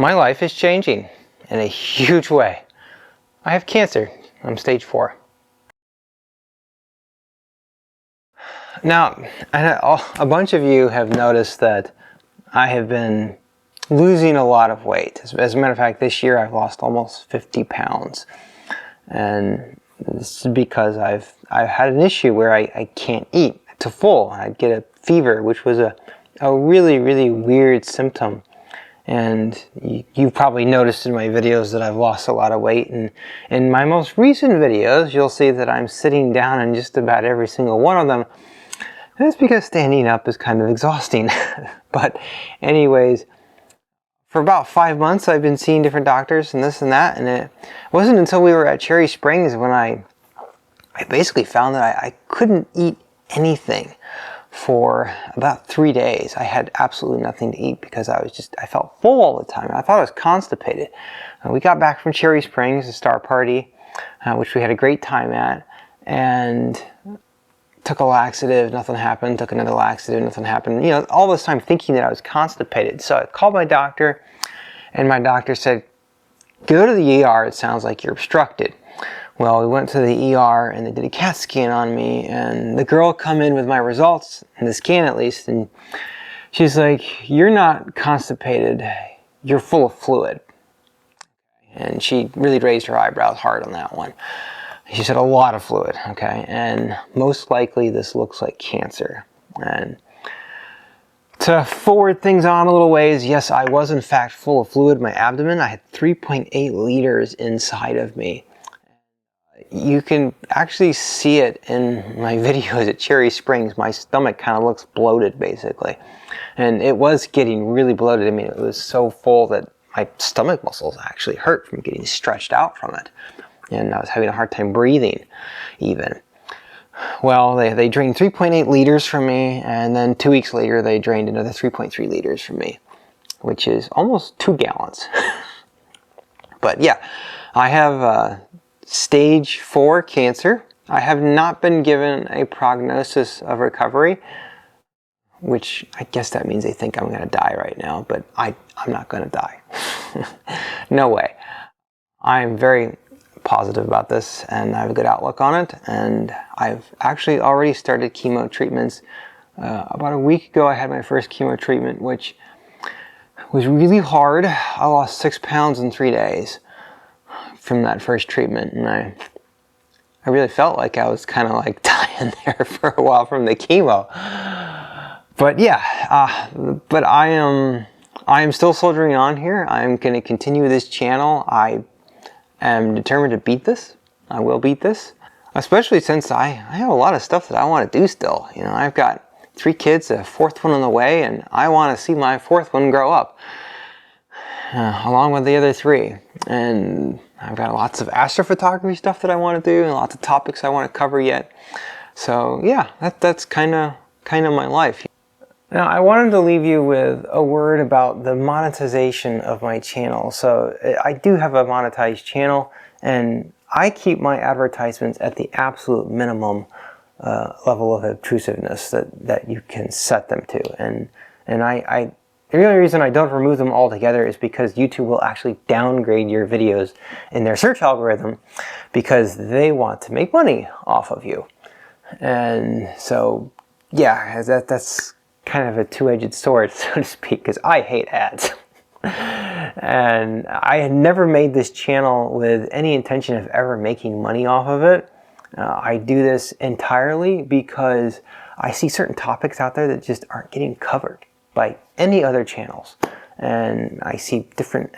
My life is changing in a huge way. I have cancer. I'm stage 4. Now, a bunch of you have noticed that I have been losing a lot of weight. As a matter of fact, this year I've lost almost 50 pounds. And this is because I've had an issue where I can't eat to full. I'd get a fever, which was a really, really weird symptom. And you've probably noticed in my videos that I've lost a lot of weight. And in my most recent videos, you'll see that I'm sitting down in just about every single one of them. And it's because standing up is kind of exhausting. But anyways, for about 5 months, I've been seeing different doctors and this and that. And it wasn't until we were at Cherry Springs when I basically found that I couldn't eat anything for about 3 days. I had absolutely nothing to eat because I felt full all the time. I thought I was constipated. We got back from Cherry Springs, a star party, which we had a great time at, and took a laxative, nothing happened. Took another laxative, nothing happened. You know, all this time thinking that I was constipated. So I called my doctor, and my doctor said, "Go to the ER, it sounds like you're obstructed." Well, we went to the ER and they did a CAT scan on me, and the girl come in with my results, in the scan at least, and she's like, "You're not constipated, you're full of fluid." And she really raised her eyebrows hard on that one. She said a lot of fluid, okay, and most likely this looks like cancer. And to forward things on a little ways, yes, I was in fact full of fluid in my abdomen. I had 3.8 liters inside of me. You can actually see it in my videos at Cherry Springs. My stomach kind of looks bloated, basically. And it was getting really bloated. I mean, it was so full that my stomach muscles actually hurt from getting stretched out from it. And I was having a hard time breathing, even. Well, they drained 3.8 liters from me, and then 2 weeks later, they drained another 3.3 liters from me, which is almost 2 gallons. But yeah, I have stage 4 cancer. I have not been given a prognosis of recovery, which I guess that means they think I'm going to die right now, but I'm not going to die. No way. I'm very positive about this, and I have a good outlook on it, and I've actually already started chemo treatments. About a week ago, I had my first chemo treatment, which was really hard. I lost 6 pounds in 3 days from that first treatment, and I really felt like I was kind of like dying there for a while from the chemo. But yeah, but I am still soldiering on here. I'm going to continue this channel. I am determined to beat this. I will beat this, especially since I have a lot of stuff that I want to do still. You know, I've got 3 kids, a 4th one on the way, and I want to see my 4th one grow up along with the other 3. And I've got lots of astrophotography stuff that I want to do, and lots of topics I want to cover yet. So yeah, that's kind of my life. Now, I wanted to leave you with a word about the monetization of my channel. So I do have a monetized channel, and I keep my advertisements at the absolute minimum level of obtrusiveness that you can set them to. And the only reason I don't remove them altogether is because YouTube will actually downgrade your videos in their search algorithm because they want to make money off of you. And so, yeah, that's kind of a two-edged sword, so to speak, because I hate ads. And I had never made this channel with any intention of ever making money off of it. I do this entirely because I see certain topics out there that just aren't getting covered by any other channels. And I see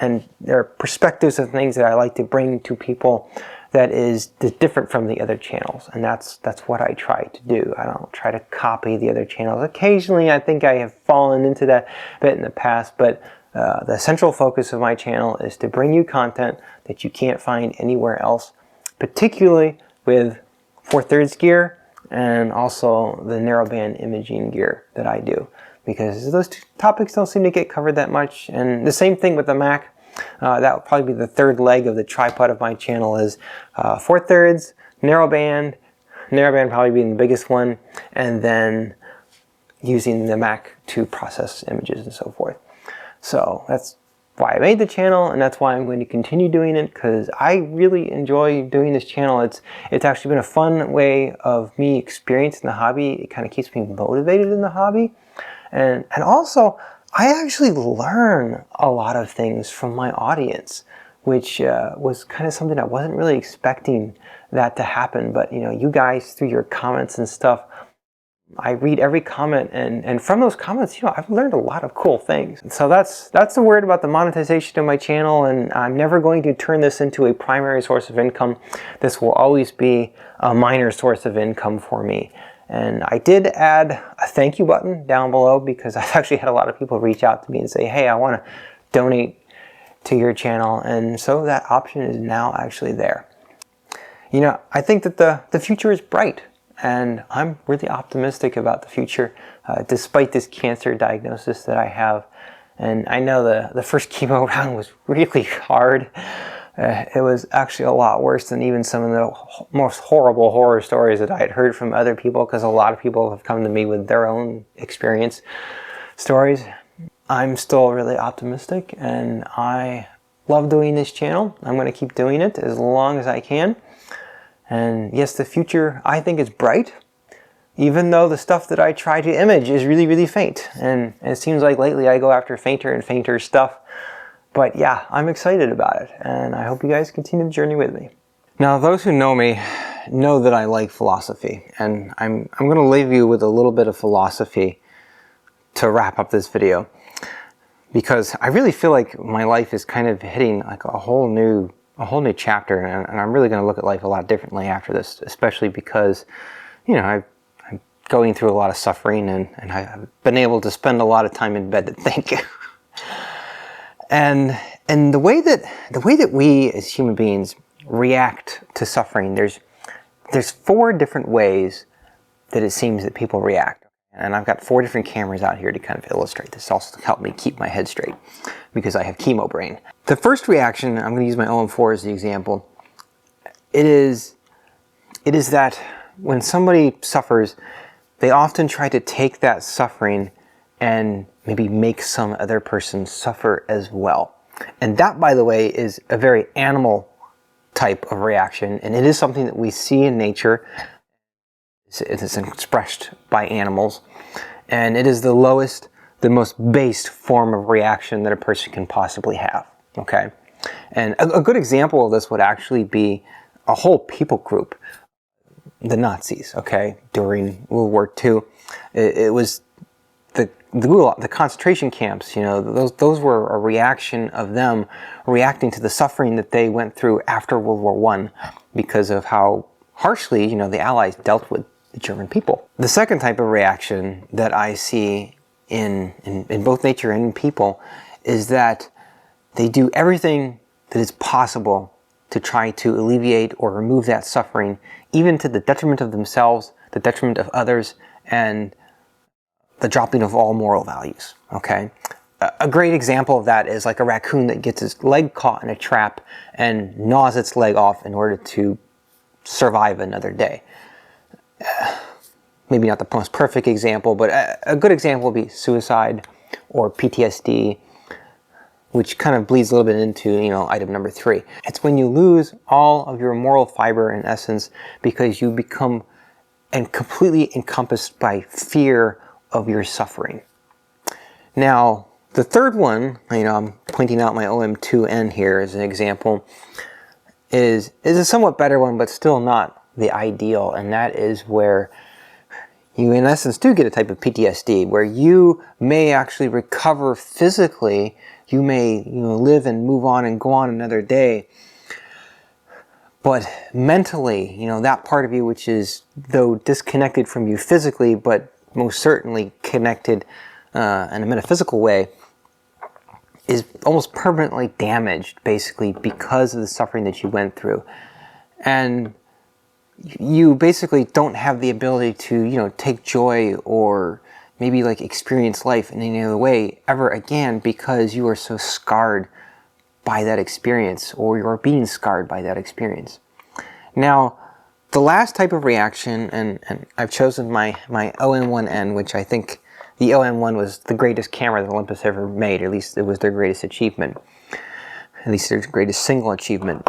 and there are perspectives of things that I like to bring to people that is different from the other channels, and that's what I try to do. I don't try to copy the other channels. Occasionally, I think I have fallen into that bit in the past, but the central focus of my channel is to bring you content that you can't find anywhere else, particularly with 4/3 gear and also the narrowband imaging gear that I do, because those 2 topics don't seem to get covered that much. And the same thing with the Mac. That would probably be the 3rd leg of the tripod of my channel is 4/3, narrowband probably being the biggest one, and then using the Mac to process images and so forth. So that's why I made the channel, and that's why I'm going to continue doing it, because I really enjoy doing this channel. It's actually been a fun way of me experiencing the hobby. It kind of keeps me motivated in the hobby. And also, I actually learn a lot of things from my audience, which was kind of something I wasn't really expecting that to happen. But you guys, through your comments and stuff, I read every comment, and from those comments, I've learned a lot of cool things. So that's the word about the monetization of my channel, and I'm never going to turn this into a primary source of income. This will always be a minor source of income for me. And I did add a thank you button down below, because I've actually had a lot of people reach out to me and say, hey, I want to donate to your channel, and so that option is now actually there. I think that the future is bright. And I'm really optimistic about the future, despite this cancer diagnosis that I have. And I know the first chemo round was really hard. It was actually a lot worse than even some of the most horrible horror stories that I had heard from other people, because a lot of people have come to me with their own experience stories. I'm still really optimistic, and I love doing this channel. I'm going to keep doing it as long as I can. And yes, the future, I think, is bright, even though the stuff that I try to image is really, really faint. And it seems like lately I go after fainter and fainter stuff. But yeah, I'm excited about it, and I hope you guys continue the journey with me. Now, those who know me know that I like philosophy, and I'm going to leave you with a little bit of philosophy to wrap up this video, because I really feel like my life is kind of hitting like a whole new chapter, and I'm really going to look at life a lot differently after this, especially because, I'm going through a lot of suffering, and I've been able to spend a lot of time in bed to think. and the way that we as human beings react to suffering, there's 4 different ways that it seems that people react. And I've got 4 different cameras out here to kind of illustrate this, also to help me keep my head straight, because I have chemo brain. The first reaction, I'm going to use my OM4 as the example, it is that when somebody suffers, they often try to take that suffering and maybe make some other person suffer as well. And that, by the way, is a very animal type of reaction, and it is something that we see in nature. It is expressed by animals, and it is the lowest, the most base form of reaction that a person can possibly have, okay? And a good example of this would actually be a whole people group, the Nazis, okay? During World War II, it was the concentration camps, those were a reaction of them reacting to the suffering that they went through after World War I, because of how harshly, the Allies dealt with the German people. The second type of reaction that I see in both nature and in people is that they do everything that is possible to try to alleviate or remove that suffering, even to the detriment of themselves, the detriment of others, and the dropping of all moral values, okay? A great example of that is like a raccoon that gets its leg caught in a trap and gnaws its leg off in order to survive another day. Maybe not the most perfect example, but a good example would be suicide or PTSD, which kind of bleeds a little bit into, item number 3. It's when you lose all of your moral fiber and essence because you become completely encompassed by fear of your suffering. Now, the third one, I'm pointing out my OM2N here as an example, is a somewhat better one, but still not the ideal, and that is where you in essence do get a type of PTSD, where you may actually recover physically, you may live and move on and go on another day, but mentally, that part of you which is, though disconnected from you physically, but most certainly connected in a metaphysical way, is almost permanently damaged, basically, because of the suffering that you went through. And you basically don't have the ability to, take joy or maybe like experience life in any other way ever again, because you are so scarred by that experience, or you're being scarred by that experience. Now, the last type of reaction, and I've chosen my OM1N, which I think the OM1 was the greatest camera that Olympus ever made, or at least it was their greatest achievement. at least their greatest single achievement.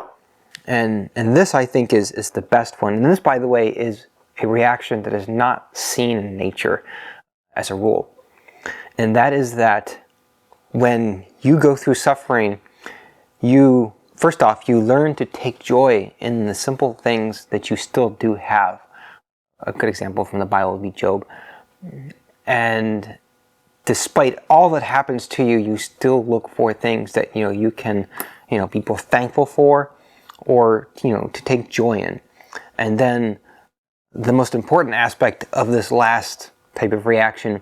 And this, I think, is the best one. And this, by the way, is a reaction that is not seen in nature as a rule. And that is that when you go through suffering, first off, you learn to take joy in the simple things that you still do have. A good example from the Bible would be Job. And despite all that happens to you, you still look for things that you can be both thankful for, or to take joy in. And then the most important aspect of this last type of reaction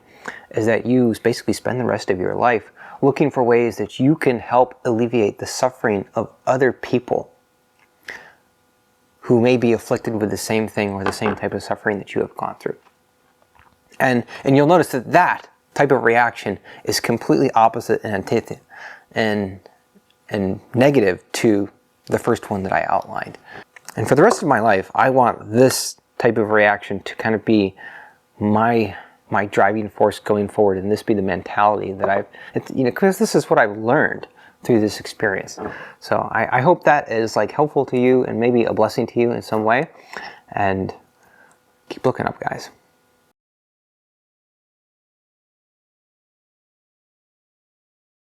is that you basically spend the rest of your life looking for ways that you can help alleviate the suffering of other people who may be afflicted with the same thing or the same type of suffering that you have gone through. And you'll notice that that type of reaction is completely opposite and negative to the first one that I outlined. And for the rest of my life, I want this type of reaction to kind of be my driving force going forward, and this be the mentality that because this is what I've learned through this experience. So I hope that is helpful to you and maybe a blessing to you in some way. And keep looking up, guys.